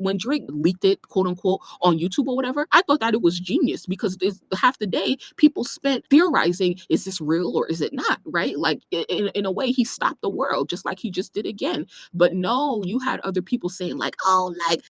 when Drake leaked it, quote unquote, on YouTube or whatever, I thought that it was genius because half the day people spent theorizing, is this real or is it not, right? Like in a way, he stopped the world just like he just did again. But no, you had other people saying like, oh, like,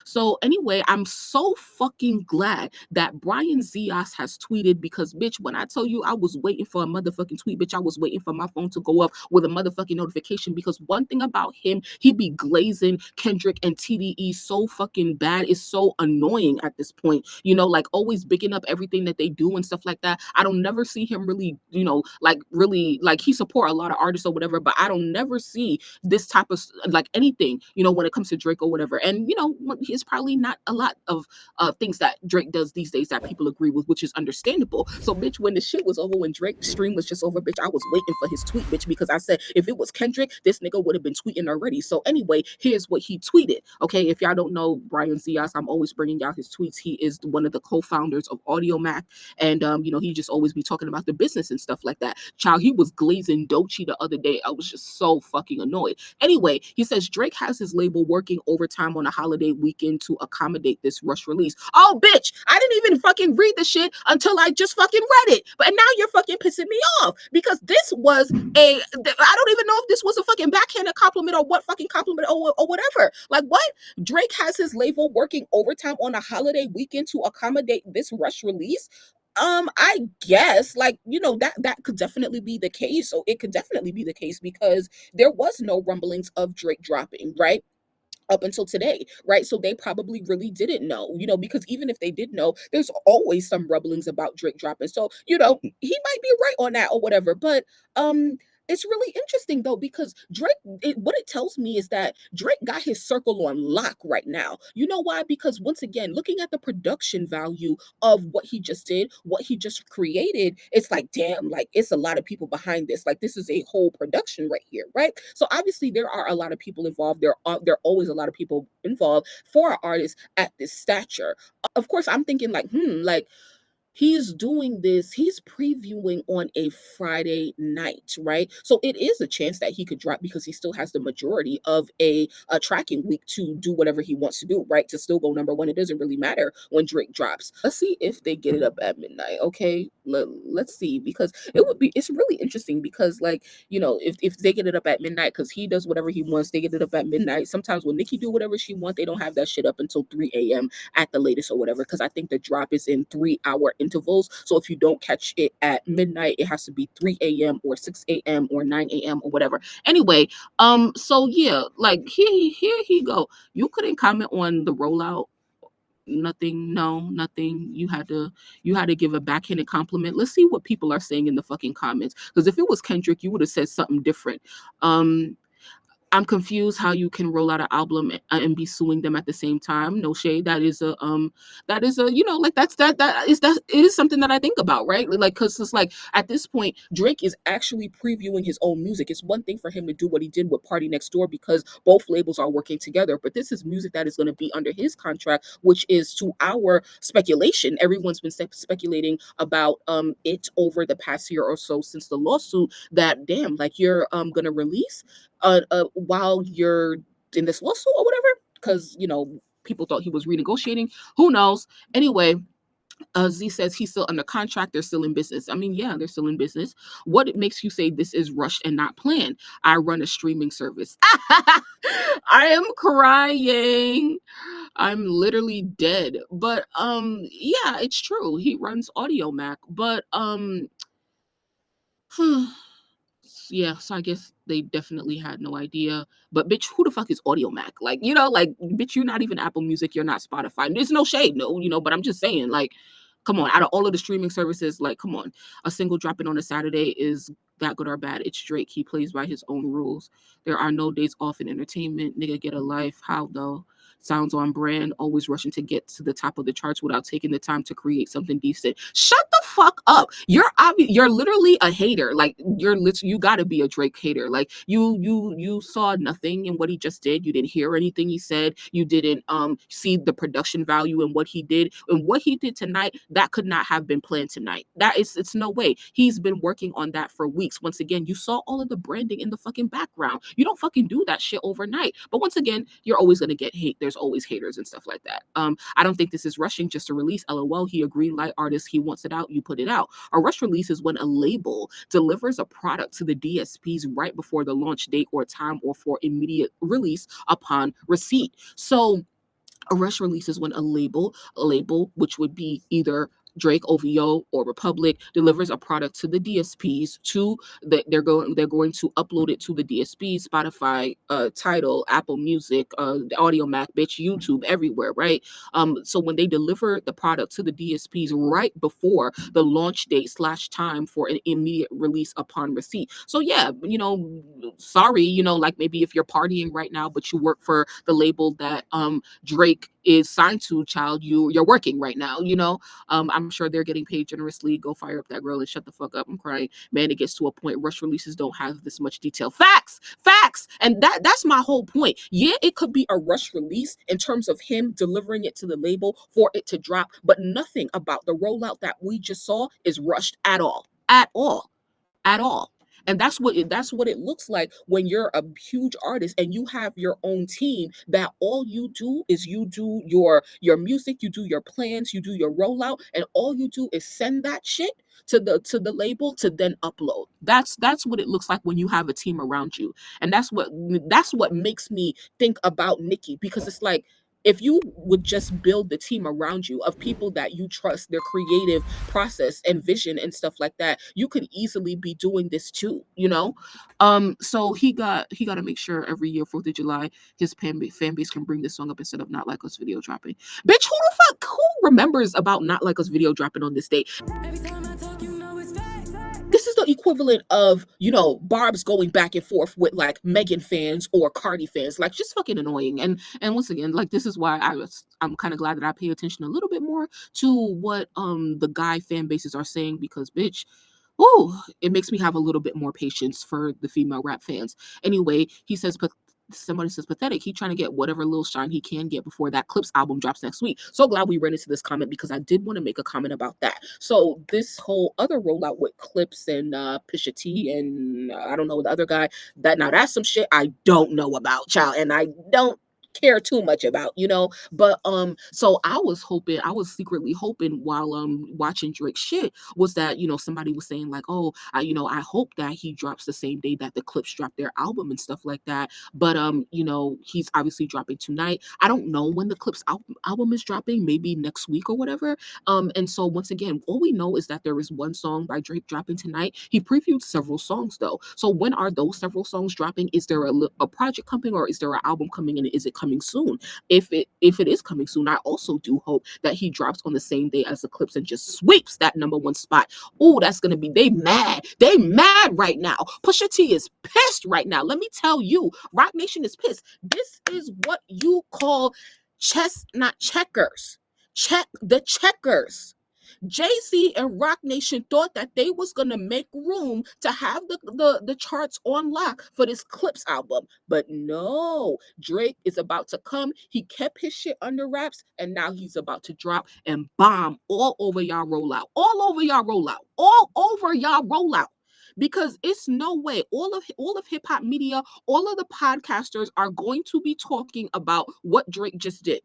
so anyway, I'm so fucking glad that Brian Zias has tweeted because, bitch, when I tell you I was waiting for a motherfucking tweet, bitch, I was waiting for my phone to go up with a motherfucking notification because one thing about him, he be glazing Kendrick and TDE so fucking bad. It's so annoying at this point, you know, like always bigging up everything that they do and stuff like that. I don't never see him really, you know, like really, like he support a lot of artists or whatever, but I don't never see this type of like anything, you know, when it comes to Drake or whatever. And, you know, it's probably not a lot of things that Drake does these days that people agree with, which is understandable. So, bitch, when the shit was over, when Drake's stream was just over, bitch, I was waiting for his tweet, bitch, because I said if it was Kendrick, this nigga would have been tweeting already. So anyway, here's what he tweeted. Okay, if y'all don't know Brian Zias, I'm always bringing out his tweets. He is one of the co-founders of AudioMac, and you know, he just always be talking about the business and stuff like that. Child, he was glazing Doechii the other day. I was just so fucking annoyed. Anyway, he says Drake has his label working overtime on a holiday weekend to accommodate this rush release. Oh, bitch, I didn't even fucking read the shit until I just fucking read it. But now you're fucking pissing me off because this was I don't even know if this was a fucking backhanded compliment or what fucking compliment or whatever. Like what? Drake has his label working overtime on a holiday weekend to accommodate this rush release. I guess, like, you know, that could definitely be the case. So it could definitely be the case because there was no rumblings of Drake dropping, right? Up until today, right? So they probably really didn't know, you know, because even if they did know, there's always some rumblings about Drake dropping. So, you know, he might be right on that or whatever. But it's really interesting though, because Drake, what it tells me is that Drake got his circle on lock right now. You know why? Because once again, looking at the production value of what he just did, what he just created, it's like, damn, like it's a lot of people behind this. Like this is a whole production right here, right? So obviously there are a lot of people involved. There are always a lot of people involved for an artist at this stature. Of course, I'm thinking like, like he's doing this, he's previewing on a Friday night, right? So it is a chance that he could drop because he still has the majority of a tracking week to do whatever he wants to do, right? To still go number one. It doesn't really matter when Drake drops. Let's see if they get it up at midnight, okay? Let's see, because it's really interesting because, like, you know, if they get it up at midnight, because he does whatever he wants, they get it up at midnight. Sometimes when Nicki do whatever she wants, they don't have that shit up until 3 a.m. at the latest or whatever, because I think the drop is in 3-hour intervals. So if you don't catch it at midnight, it has to be 3 a.m. or 6 a.m. or 9 a.m. or whatever. Anyway, so yeah, like here he go. You couldn't comment on the rollout. Nothing, no, nothing. You had to give a backhanded compliment. Let's see what people are saying in the fucking comments. Because if it was Kendrick, you would have said something different. I'm confused how you can roll out an album and be suing them at the same time. No shade. That is a you know, like that is something that I think about, right? Like, cause it's like at this point, Drake is actually previewing his own music. It's one thing for him to do what he did with Party Next Door because both labels are working together, but this is music that is going to be under his contract, which is, to our speculation, everyone's been speculating about it over the past year or so since the lawsuit, that damn, like you're gonna release while you're in this lawsuit or whatever, because, you know, people thought he was renegotiating. Who knows? Anyway, Z says he's still under contract. They're still in business. I mean, yeah, they're still in business. What makes you say this is rushed and not planned? I run a streaming service. I am crying. I'm literally dead. But yeah, it's true. He runs AudioMac. But yeah, so I guess they definitely had no idea. But bitch, who the fuck is AudioMac? Like, you know, like, bitch, you're not even Apple Music, you're not Spotify. There's no shade, no, you know, but I'm just saying, like, come on, out of all of the streaming services, like, come on, a single dropping on a Saturday is that good or bad. It's Drake. He plays by his own rules. There are no days off in entertainment. Nigga, get a life. How though? Sounds on brand, always rushing to get to the top of the charts without taking the time to create something decent. Shut the fuck up. You're literally a hater. Like you gotta be a Drake hater. Like you saw nothing in what he just did. You didn't hear anything he said. You didn't see the production value in what he did. And what he did tonight, that could not have been planned tonight. It's no way. He's been working on that for weeks. Once again, you saw all of the branding in the fucking background. You don't fucking do that shit overnight. But once again, you're always gonna get hate. There's always haters and stuff like that. I don't think this is rushing just to release. LOL. He a green light artist. He wants it out. You put it out. A rush release is when a label delivers a product to the DSPs right before the launch date or time or for immediate release upon receipt. So a rush release is when a label, which would be either Drake, OVO, or Republic, delivers a product to the DSPs. They're going to upload it to the DSPs, Spotify, Tidal, Apple Music, Audio Mac, bitch, YouTube, everywhere, right? So when they deliver the product to the DSPs right before the launch date / time for an immediate release upon receipt. So yeah, sorry, like maybe if you're partying right now, but you work for the label that Drake is signed to, child, you're working right now, I'm sure they're getting paid generously. Go fire up that girl and shut the fuck up. I'm crying. Man, it gets to a point rush releases don't have this much detail. Facts. And that's my whole point. Yeah, it could be a rush release in terms of him delivering it to the label for it to drop, but nothing about the rollout that we just saw is rushed at all. At all. And that's what it looks like when you're a huge artist and you have your own team that all you do is you do your music, you do your plans, you do your rollout, and all you do is send that shit to the label to then upload. That's what it looks like when you have a team around you. And that's what makes me think about Nicki, because it's like, if you would just build the team around you of people that you trust, their creative process and vision and stuff like that, you could easily be doing this too, So he got to make sure every year 4th of July his fan base can bring this song up instead of Not Like Us video dropping. Bitch, who remembers about Not Like Us video dropping on this date? Every time I talk, it's facts. This is the equivalent of, Barb's going back and forth with like Megan fans or Cardi fans, like just fucking annoying. And once again, like this is why I'm kind of glad that I pay attention a little bit more to what the guy fan bases are saying, because bitch, it makes me have a little bit more patience for the female rap fans. Anyway, he says, somebody says pathetic. He trying to get whatever little shine he can get before that Clips album drops next week. So glad we ran into this comment, because I did want to make a comment about that. So this whole other rollout with Clips and Pusha T and I don't know the other guy, that's some shit I don't know about, child, and I don't care too much about, but so I was secretly hoping while watching Drake's shit was that somebody was saying like, oh, I hope that he drops the same day that the Clips drop their album and stuff like that, but he's obviously dropping tonight. I don't know when the Clips album is dropping, maybe next week or whatever. And so once again, all we know is that there is one song by Drake dropping tonight. He previewed several songs though, so when are those several songs dropping? Is there a project coming, or is there an album coming, and is it coming soon? If it is coming soon, I also do hope that he drops on the same day as the Clips and just sweeps that #1 spot. Oh, that's gonna be, they mad right now. Pusha T is pissed right now. Let me tell you, Rock Nation is pissed. This is what you call chess, not checkers. Check the checkers. Jay-Z and Rock Nation thought that they was gonna make room to have the charts on lock for this Clips album, but no, Drake is about to come. He kept his shit under wraps, and now he's about to drop and bomb all over y'all rollout, because it's no way all of hip hop media, all of the podcasters are going to be talking about what Drake just did.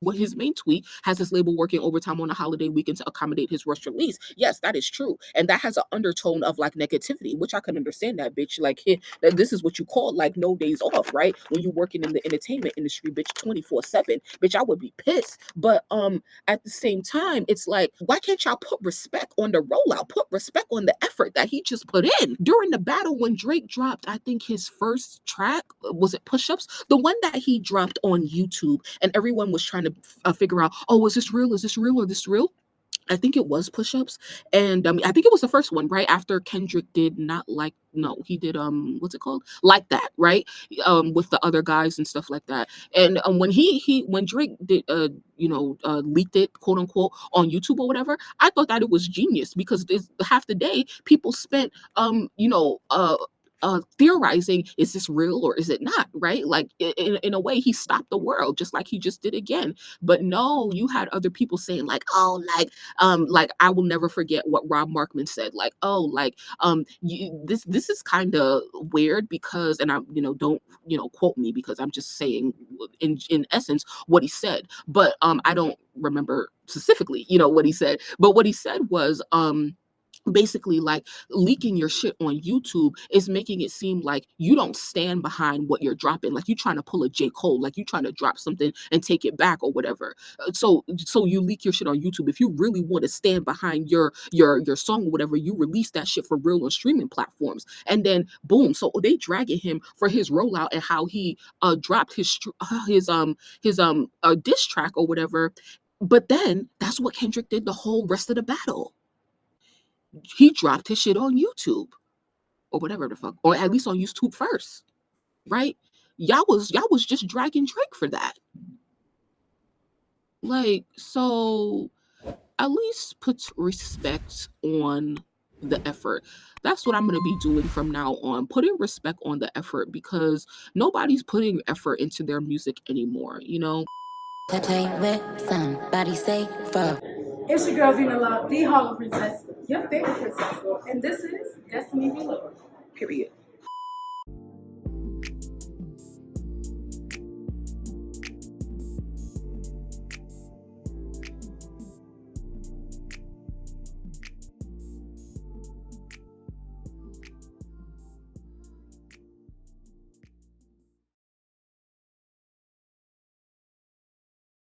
What his main tweet has his label working overtime on a holiday weekend to accommodate his rush release. Yes, that is true. And that has an undertone of like negativity, which I can understand that, bitch. Like, this is what you call like no days off, right? When you're working in the entertainment industry, bitch, 24/7. Bitch, I would be pissed. But at the same time, it's like, why can't y'all put respect on the rollout? Put respect on the effort that he just put in. During the battle when Drake dropped, I think his first track, was it Push-Ups? The one that he dropped on YouTube, and everyone was trying to figure out, oh, is this real? Is this real? Or this real? I think it was Push-Ups, and I think it was the first one, right after Kendrick did Not Like, no, he did what's it called, Like That, right, with the other guys and stuff like that. And when when Drake did leaked it, quote unquote, on YouTube or whatever, I thought that it was genius, because half the day people spent theorizing, is this real or is it not, right? Like in a way, he stopped the world just like he just did again. But no, you had other people saying like, oh, like I will never forget what Rob Markman said, like, oh, like this is kind of weird because, and I'm, don't quote me because I'm just saying in essence what he said, but I don't remember specifically what he said, but what he said was basically like leaking your shit on YouTube is making it seem like you don't stand behind what you're dropping, like you trying to pull a J. Cole, like you trying to drop something and take it back or whatever. So you leak your shit on YouTube. If you really want to stand behind your song or whatever, you release that shit for real on streaming platforms. And then boom, so they dragging him for his rollout and how he dropped his diss track or whatever. But then that's what Kendrick did the whole rest of the battle. He dropped his shit on YouTube or whatever the fuck, or at least on YouTube first, right? Y'all was just dragging Drake for that. Like, so at least put respect on the effort. That's what I'm going to be doing from now on, putting respect on the effort, because nobody's putting effort into their music anymore, Somebody say fuck. It's your girl Vina Love, the Harlem Princess, your favorite princess, and this is Destiny Below. Period.